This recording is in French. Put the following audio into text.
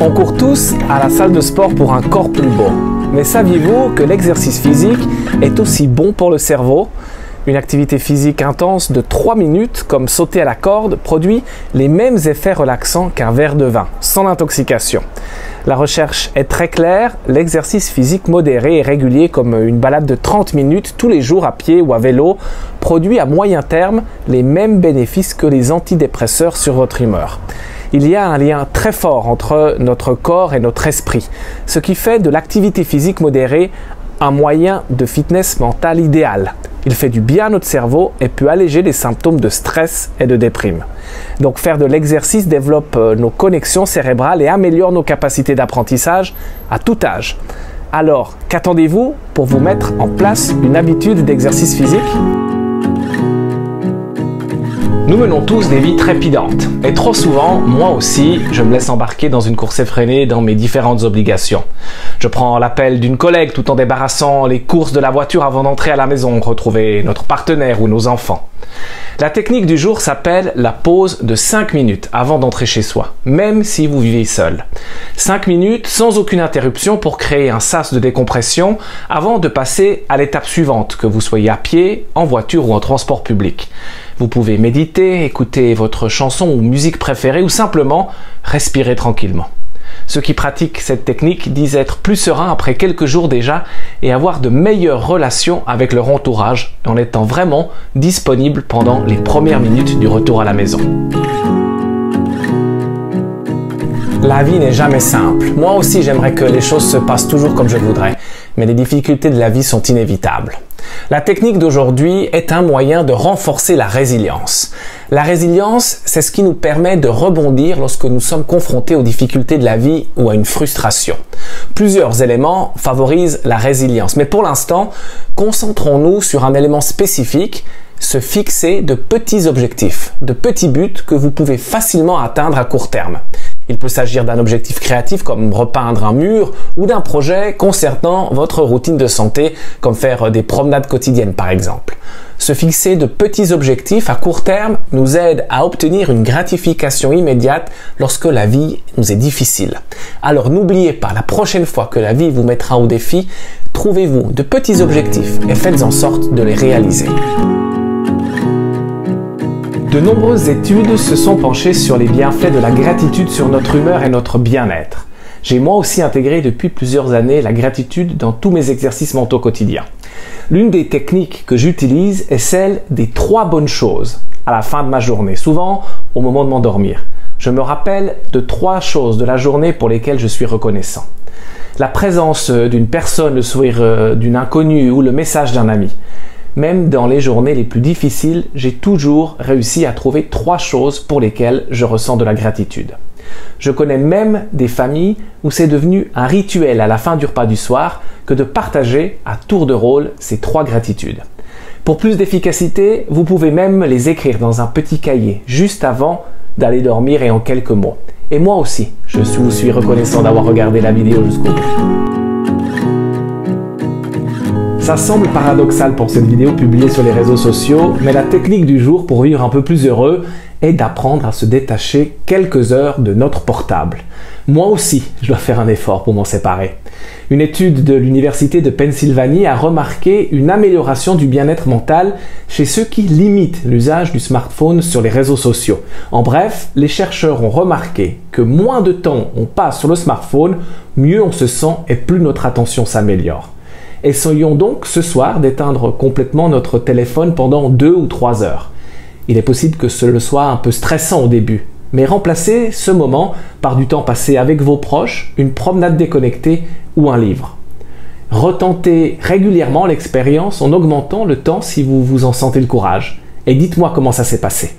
On court tous à la salle de sport pour un corps plus beau. Mais saviez-vous que l'exercice physique est aussi bon pour le cerveau? Une activité physique intense de 3 minutes, comme sauter à la corde, produit les mêmes effets relaxants qu'un verre de vin, sans intoxication. La recherche est très claire, l'exercice physique modéré et régulier comme une balade de 30 minutes tous les jours à pied ou à vélo produit à moyen terme les mêmes bénéfices que les antidépresseurs sur votre humeur. Il y a un lien très fort entre notre corps et notre esprit, ce qui fait de l'activité physique modérée un moyen de fitness mental idéal. Il fait du bien à notre cerveau et peut alléger les symptômes de stress et de déprime. Donc faire de l'exercice développe nos connexions cérébrales et améliore nos capacités d'apprentissage à tout âge. Alors, qu'attendez-vous pour vous mettre en place une habitude d'exercice physique ? Nous menons tous des vies trépidantes et trop souvent, moi aussi, je me laisse embarquer dans une course effrénée dans mes différentes obligations. Je prends l'appel d'une collègue tout en débarrassant les courses de la voiture avant d'entrer à la maison, retrouver notre partenaire ou nos enfants. La technique du jour s'appelle la pause de 5 minutes avant d'entrer chez soi, même si vous vivez seul. 5 minutes sans aucune interruption pour créer un sas de décompression avant de passer à l'étape suivante, que vous soyez à pied, en voiture ou en transport public. Vous pouvez méditer, écouter votre chanson ou musique préférée ou simplement respirer tranquillement. Ceux qui pratiquent cette technique disent être plus sereins après quelques jours déjà et avoir de meilleures relations avec leur entourage en étant vraiment disponibles pendant les premières minutes du retour à la maison. La vie n'est jamais simple. Moi aussi, j'aimerais que les choses se passent toujours comme je voudrais, mais les difficultés de la vie sont inévitables. La technique d'aujourd'hui est un moyen de renforcer la résilience. La résilience, c'est ce qui nous permet de rebondir lorsque nous sommes confrontés aux difficultés de la vie ou à une frustration. Plusieurs éléments favorisent la résilience, mais pour l'instant, concentrons-nous sur un élément spécifique, se fixer de petits objectifs, de petits buts que vous pouvez facilement atteindre à court terme. Il peut s'agir d'un objectif créatif comme repeindre un mur ou d'un projet concernant votre routine de santé comme faire des promenades quotidiennes par exemple. Se fixer de petits objectifs à court terme nous aide à obtenir une gratification immédiate lorsque la vie nous est difficile. Alors n'oubliez pas, la prochaine fois que la vie vous mettra au défi, trouvez-vous de petits objectifs et faites en sorte de les réaliser. De nombreuses études se sont penchées sur les bienfaits de la gratitude sur notre humeur et notre bien-être. J'ai moi aussi intégré depuis plusieurs années la gratitude dans tous mes exercices mentaux quotidiens. L'une des techniques que j'utilise est celle des 3 bonnes choses à la fin de ma journée, souvent au moment de m'endormir. Je me rappelle de 3 choses de la journée pour lesquelles je suis reconnaissant. La présence d'une personne, le sourire d'une inconnue ou le message d'un ami. Même dans les journées les plus difficiles, j'ai toujours réussi à trouver 3 choses pour lesquelles je ressens de la gratitude. Je connais même des familles où c'est devenu un rituel à la fin du repas du soir que de partager à tour de rôle ces 3 gratitudes. Pour plus d'efficacité, vous pouvez même les écrire dans un petit cahier juste avant d'aller dormir et en quelques mots. Et moi aussi, je vous suis reconnaissant d'avoir regardé la vidéo jusqu'au bout. Ça semble paradoxal pour cette vidéo publiée sur les réseaux sociaux, mais la technique du jour pour vivre un peu plus heureux est d'apprendre à se détacher quelques heures de notre portable. Moi aussi, je dois faire un effort pour m'en séparer. Une étude de l'Université de Pennsylvanie a remarqué une amélioration du bien-être mental chez ceux qui limitent l'usage du smartphone sur les réseaux sociaux. En bref, les chercheurs ont remarqué que moins de temps on passe sur le smartphone, mieux on se sent et plus notre attention s'améliore. Essayons donc ce soir d'éteindre complètement notre téléphone pendant 2 ou 3 heures. Il est possible que ce soit un peu stressant au début, mais remplacez ce moment par du temps passé avec vos proches, une promenade déconnectée ou un livre. Retentez régulièrement l'expérience en augmentant le temps si vous vous en sentez le courage. Et dites-moi comment ça s'est passé.